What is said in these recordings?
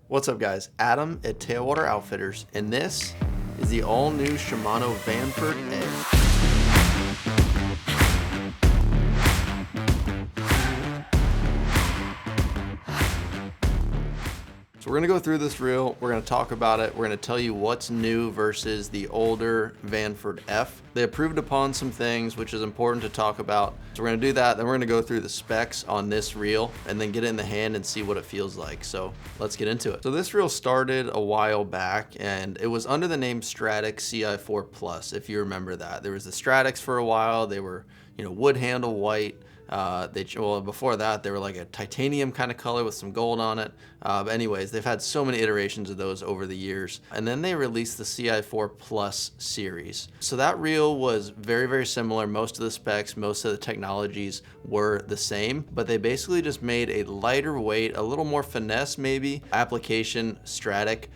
What's up guys, Adam at Tailwater Outfitters, and this is the all new Shimano Vanford A. So we're gonna go through this reel, we're gonna talk about it, we're gonna tell you what's new versus the older Vanford F. They improved upon some things, which is important to talk about. So we're gonna do that, then we're gonna go through the specs on this reel and then get it in the hand and see what it feels like. So let's get into it. So this reel started a while back and it was under the name Stradic CI4 Plus, if you remember that. There was the Stradics for a while, they were, wood handle white. Well, before that, they were like a titanium kind of color with some gold on it. But anyways, they've had so many iterations of those over the years. And then they released the CI4 Plus series. So that reel was very, very similar. Most of the specs, most of the technologies were the same, but they basically just made a lighter weight, a little more finesse maybe, application Stradic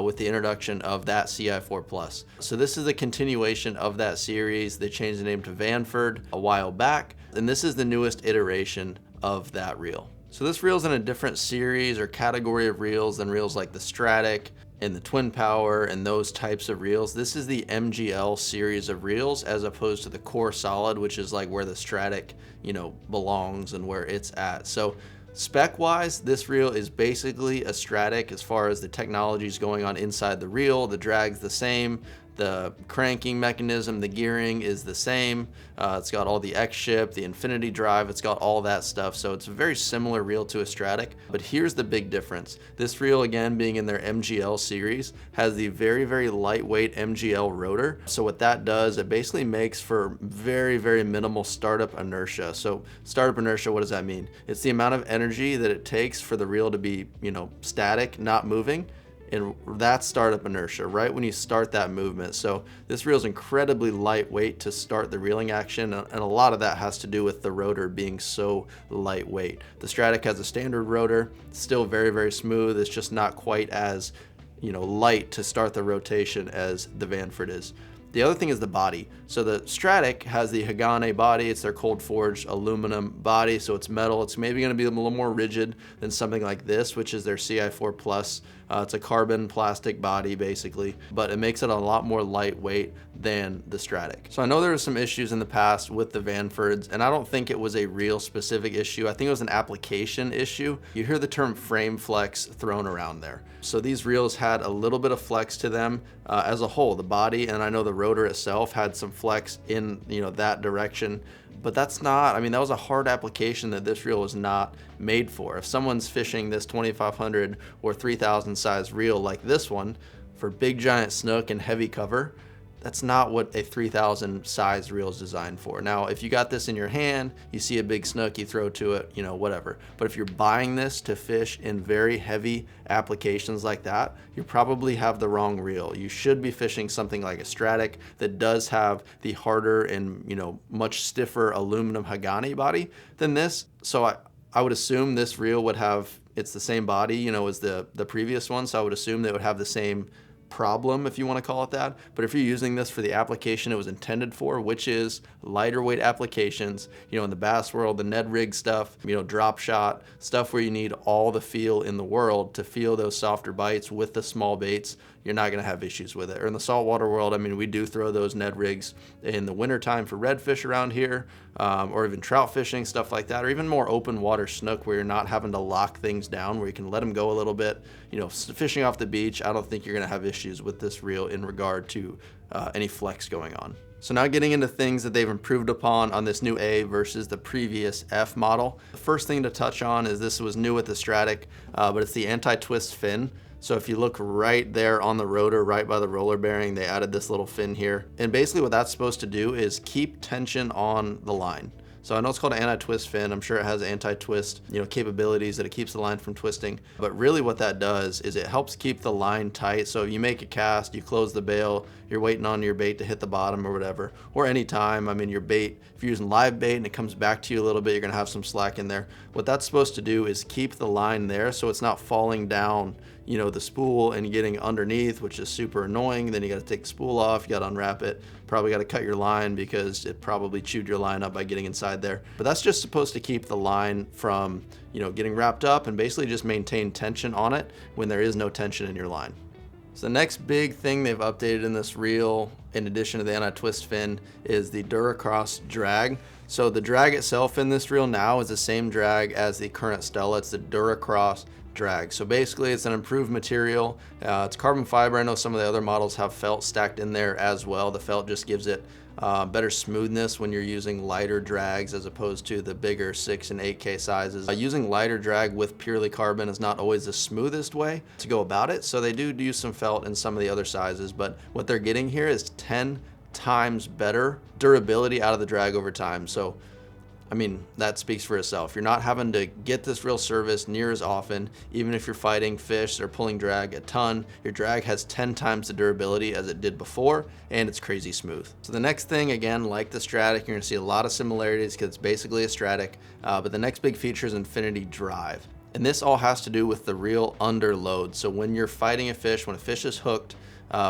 with the introduction of that CI4 Plus. So this is a continuation of that series. They changed the name to Vanford a while back, and this is the newest iteration of that reel. So this reel's in a different series or category of reels than reels like the Stradic and the Twin Power and those types of reels. This is the MGL series of reels as opposed to the Core Solid, which is like where the Stradic, belongs and where it's at. So spec-wise, this reel is basically a Stradic as far as the technologies going on inside the reel. The drag's the same. The cranking mechanism, the gearing is the same. It's got all the X-ship, the infinity drive, it's got all that stuff. So it's a very similar reel to a Stradic, but here's the big difference. This reel, again, being in their MGL series, has the very, very lightweight MGL rotor. So what that does, it basically makes for very, very minimal startup inertia. So startup inertia, what does that mean? It's the amount of energy that it takes for the reel to be, static, not moving. And that's startup inertia, right when you start that movement. So this reel is incredibly lightweight to start the reeling action, and a lot of that has to do with the rotor being so lightweight. The Stradic has a standard rotor, still very, very smooth. It's just not quite as, light to start the rotation as the Vanford is. The other thing is the body. So the Stradic has the Hagane body. It's their cold forged aluminum body, so it's metal. It's maybe going to be a little more rigid than something like this, which is their CI4 Plus. It's a carbon plastic body basically, but it makes it a lot more lightweight than the Stradic. So I know there were some issues in the past with the Vanfords, and I don't think it was a real specific issue. I think it was an application issue. You hear the term frame flex thrown around there. So these reels had a little bit of flex to them as a whole. The body, and I know the rotor itself had some flex in that direction. But that's not, that was a hard application that this reel was not made for. If someone's fishing this 2500 or 3000 size reel like this one for big giant snook and heavy cover, that's not what a 3000 size reel is designed for. Now, if you got this in your hand, you see a big snook, you throw to it, whatever. But if you're buying this to fish in very heavy applications like that, you probably have the wrong reel. You should be fishing something like a Stradic that does have the harder and, much stiffer aluminum Hagane body than this. So I would assume this reel would have, it's the same body, as the previous one. So I would assume they would have the same problem, if you want to call it that. But if you're using this for the application it was intended for, which is lighter weight applications, in the bass world, the Ned rig stuff, drop shot stuff where you need all the feel in the world to feel those softer bites with the small baits, you're not going to have issues with it. Or in the saltwater world, we do throw those Ned rigs in the wintertime for redfish around here, or even trout fishing, stuff like that, or even more open water snook where you're not having to lock things down, where you can let them go a little bit. Fishing off the beach, I don't think you're going to have issues with this reel in regard to any flex going on. So now getting into things that they've improved upon on this new A versus the previous F model. The first thing to touch on is this was new with the Stradic, but it's the anti-twist fin. So if you look right there on the rotor, right by the roller bearing, they added this little fin here. And basically what that's supposed to do is keep tension on the line. So I know it's called an anti-twist fin. I'm sure it has anti-twist, capabilities that it keeps the line from twisting. But really what that does is it helps keep the line tight. So you make a cast, you close the bail, you're waiting on your bait to hit the bottom or whatever, or anytime, your bait, if you're using live bait and it comes back to you a little bit, you're gonna have some slack in there. What that's supposed to do is keep the line there so it's not falling down, you know, the spool and getting underneath, which is super annoying. Then you got to take the spool off, you got to unwrap it, probably got to cut your line because it probably chewed your line up by getting inside there. But that's just supposed to keep the line from, you know, getting wrapped up and basically just maintain tension on it when there is no tension in your line. So the next big thing they've updated in this reel, in addition to the anti-twist fin, is the Duracross drag. So the drag itself in this reel now is the same drag as the current Stella. It's the Duracross drag. So basically it's an improved material. It's carbon fiber. I know some of the other models have felt stacked in there as well. The felt just gives it better smoothness when you're using lighter drags as opposed to the bigger 6 and 8K sizes. Using lighter drag with purely carbon is not always the smoothest way to go about it. So they do use some felt in some of the other sizes, but what they're getting here is 10 times better durability out of the drag over time. So I mean, that speaks for itself. You're not having to get this reel serviced near as often. Even if you're fighting fish or pulling drag a ton, your drag has 10 times the durability as it did before, and it's crazy smooth. So the next thing, again, like the Stradic, you're gonna see a lot of similarities because it's basically a Stradic, but the next big feature is infinity drive. And this all has to do with the reel under load. So when you're fighting a fish, when a fish is hooked,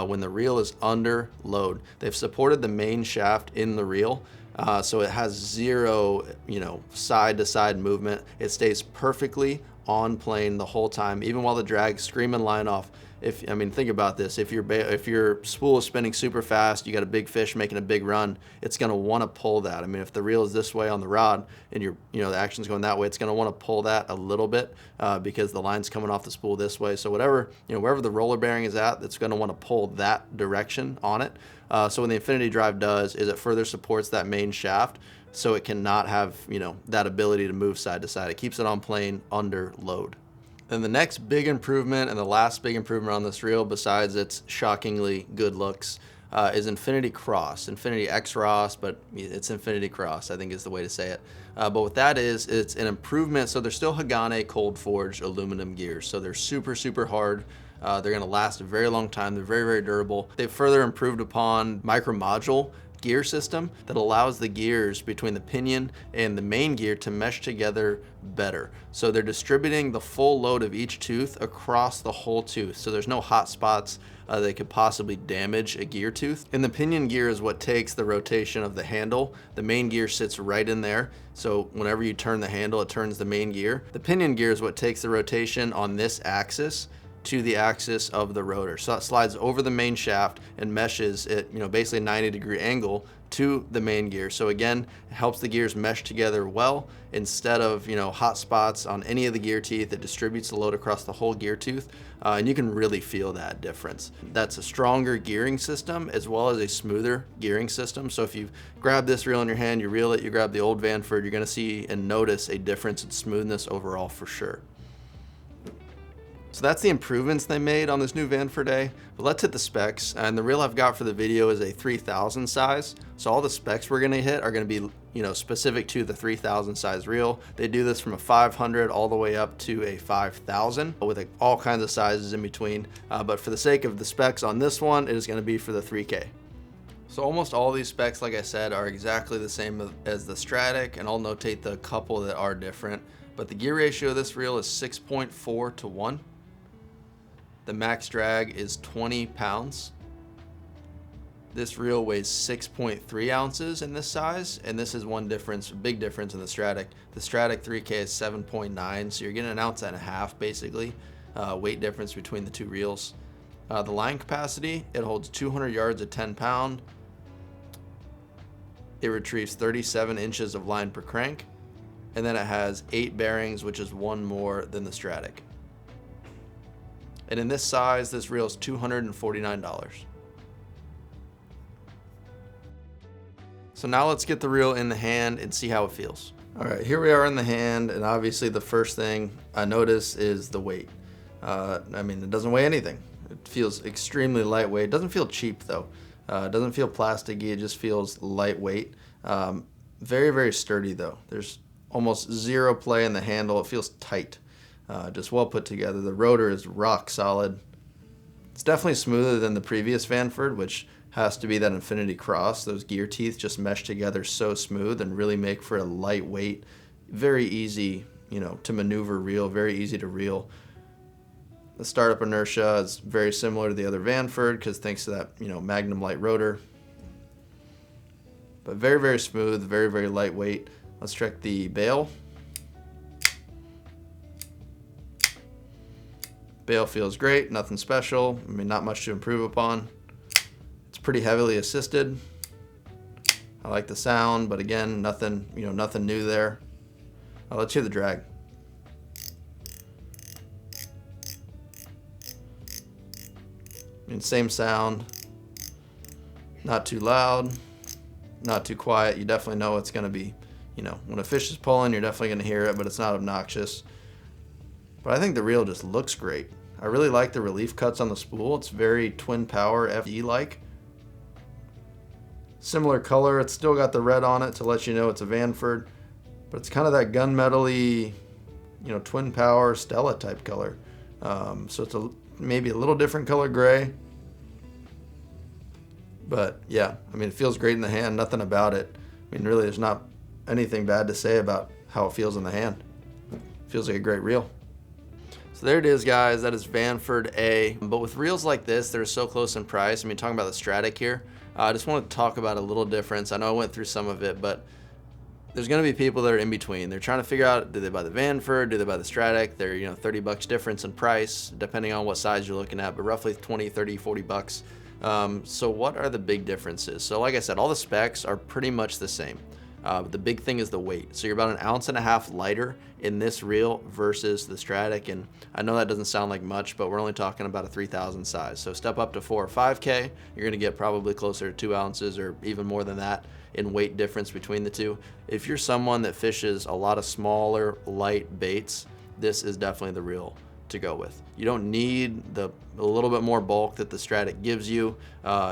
when the reel is under load, they've supported the main shaft in the reel. So it has zero, you know, side to side movement. It stays perfectly on plane the whole time, even while the drag's screaming line off. I mean, think about this. If your spool is spinning super fast, you got a big fish making a big run, it's gonna wanna pull that. I mean, if the reel is this way on the rod and the action's going that way, it's gonna wanna pull that a little bit because the line's coming off the spool this way. So wherever the roller bearing is at, it's gonna wanna pull that direction on it. So what the infinity drive does is it further supports that main shaft, so it cannot have, you know, that ability to move side to side. It keeps it on plane under load. Then the next big improvement and the last big improvement on this reel, besides its shockingly good looks, is Infinity Cross. Infinity X-Ross, but it's Infinity Cross, I think is the way to say it. But what that is, it's an improvement. So they're still Hagane cold forged aluminum gears. So they're super, super hard. They're gonna last a very long time. They're very, very durable. They've further improved upon micro module gear system that allows the gears between the pinion and the main gear to mesh together better. So they're distributing the full load of each tooth across the whole tooth. So there's no hot spots that could possibly damage a gear tooth. And the pinion gear is what takes the rotation of the handle. The main gear sits right in there. So whenever you turn the handle, it turns the main gear. The pinion gear is what takes the rotation on this axis to the axis of the rotor. So it slides over the main shaft and meshes it, basically a 90-degree angle to the main gear. So again, it helps the gears mesh together well. Instead of, hot spots on any of the gear teeth, it distributes the load across the whole gear tooth. And you can really feel that difference. That's a stronger gearing system as well as a smoother gearing system. So if you grab this reel in your hand, you reel it, you grab the old Vanford, you're gonna see and notice a difference in smoothness overall for sure. So that's the improvements they made on this new Vanford A. But let's hit the specs. And the reel I've got for the video is a 3000 size. So all the specs we're gonna hit are gonna be, specific to the 3000 size reel. They do this from a 500 all the way up to a 5000 with all kinds of sizes in between. But for the sake of the specs on this one, it is gonna be for the 3K. So almost all these specs, like I said, are exactly the same as the Stradic, and I'll notate the couple that are different. But the gear ratio of this reel is 6.4 to 1. The max drag is 20 pounds. This reel weighs 6.3 ounces in this size, and this is one difference, big difference in the Stradic. The Stradic 3K is 7.9, so you're getting an ounce and a half basically, weight difference between the two reels. The line capacity, it holds 200 yards at 10 pound. It retrieves 37 inches of line per crank, and then it has 8 bearings, which is one more than the Stradic. And in this size, this reel is $249. So now let's get the reel in the hand and see how it feels. All right, here we are in the hand, and obviously the first thing I notice is the weight. It doesn't weigh anything. It feels extremely lightweight. It doesn't feel cheap though. It doesn't feel plasticky, it just feels lightweight. Very, very sturdy though. There's almost zero play in the handle. It feels tight. Just well put together. The rotor is rock solid. It's definitely smoother than the previous Vanford, which has to be that Infinity Cross. Those gear teeth just mesh together so smooth and really make for a lightweight, very easy, to maneuver reel, very easy to reel. The startup inertia is very similar to the other Vanford because thanks to that, Magnum light rotor. But very, very smooth, very, very lightweight. Let's check the bail. Bail feels great, nothing special. I mean, not much to improve upon. It's pretty heavily assisted. I like the sound, but again, nothing, nothing new there. Let's hear the drag. I mean, same sound, not too loud, not too quiet. You definitely know it's gonna be, when a fish is pulling, you're definitely gonna hear it, but it's not obnoxious. But I think the reel just looks great. I really like the relief cuts on the spool. It's very twin power FE-like. Similar color, it's still got the red on it to let you know it's a Vanford, but it's kind of that gunmetal-y, twin power Stella type color. So it's maybe a little different color gray. But yeah, I mean, it feels great in the hand, nothing about it. I mean, really, there's not anything bad to say about how it feels in the hand. It feels like a great reel. So there it is, guys. That is Vanford A. But with reels like this, they're so close in price. I mean, talking about the Stradic here, I just want to talk about a little difference. I know I went through some of it, but there's going to be people that are in between. They're trying to figure out, do they buy the Vanford, do they buy the Stradic? They're, $30 difference in price, depending on what size you're looking at, but roughly 20, 30, 40 bucks. So what are the big differences? So like I said, all the specs are pretty much the same. But the big thing is the weight. So you're about 1.5 ounces lighter in this reel versus the Stradic. And I know that doesn't sound like much, but we're only talking about a 3,000 size. So step up to 4 or 5K, you're gonna get probably closer to 2 ounces or even more than that in weight difference between the two. If you're someone that fishes a lot of smaller, light baits, this is definitely the reel to go with. You don't need a little bit more bulk that the Stradic gives you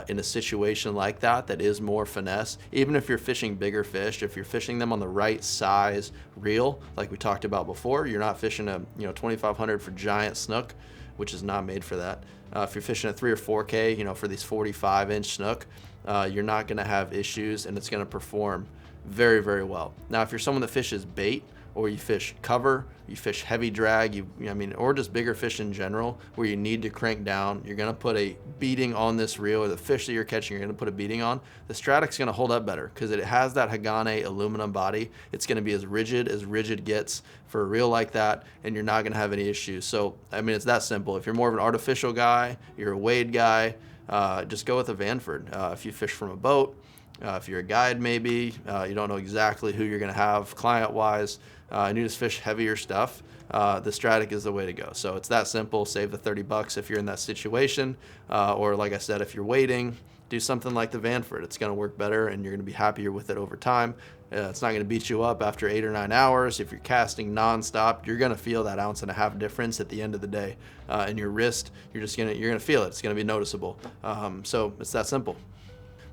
in a situation like that is more finesse. Even if you're fishing bigger fish, if you're fishing them on the right size reel, like we talked about before, you're not fishing a 2500 for giant snook, which is not made for that. If you're fishing a 3 or 4K, for these 45-inch snook, you're not gonna have issues and it's gonna perform very, very well. Now, if you're someone that fishes bait, or you fish cover, you fish heavy drag, or just bigger fish in general, where you need to crank down, you're gonna put a beating on this reel, or the fish that you're catching, you're gonna put a beating on. The Stradic's gonna hold up better because it has that Hagane aluminum body. It's gonna be as rigid gets for a reel like that, and you're not gonna have any issues. So, I mean, it's that simple. If you're more of an artificial guy, you're a Wade guy, just go with a Vanford. If you fish from a boat, if you're a guide maybe, you don't know exactly who you're gonna have client-wise, and you just fish heavier stuff, the Stradic is the way to go. So it's that simple. Save the 30 bucks if you're in that situation, or like I said, if you're waiting, do something like the Vanford. It's gonna work better and you're gonna be happier with it over time. It's not gonna beat you up after 8 or 9 hours. If you're casting nonstop, you're gonna feel that 1.5 ounce difference at the end of the day. In your wrist, you're gonna feel it. It's gonna be noticeable. So it's that simple.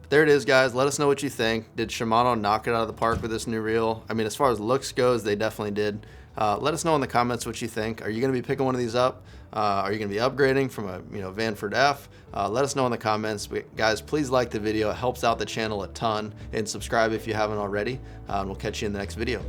There it is, guys. Let us know what you think. Did Shimano knock it out of the park with this new reel? I mean, as far as looks goes, they definitely did. Let us know in the comments what you think. Are you going to be picking one of these up? Are you going to be upgrading from a Vanford F? Let us know in the comments. Guys, please like the video. It helps out the channel a ton. And subscribe if you haven't already. And we'll catch you in the next video.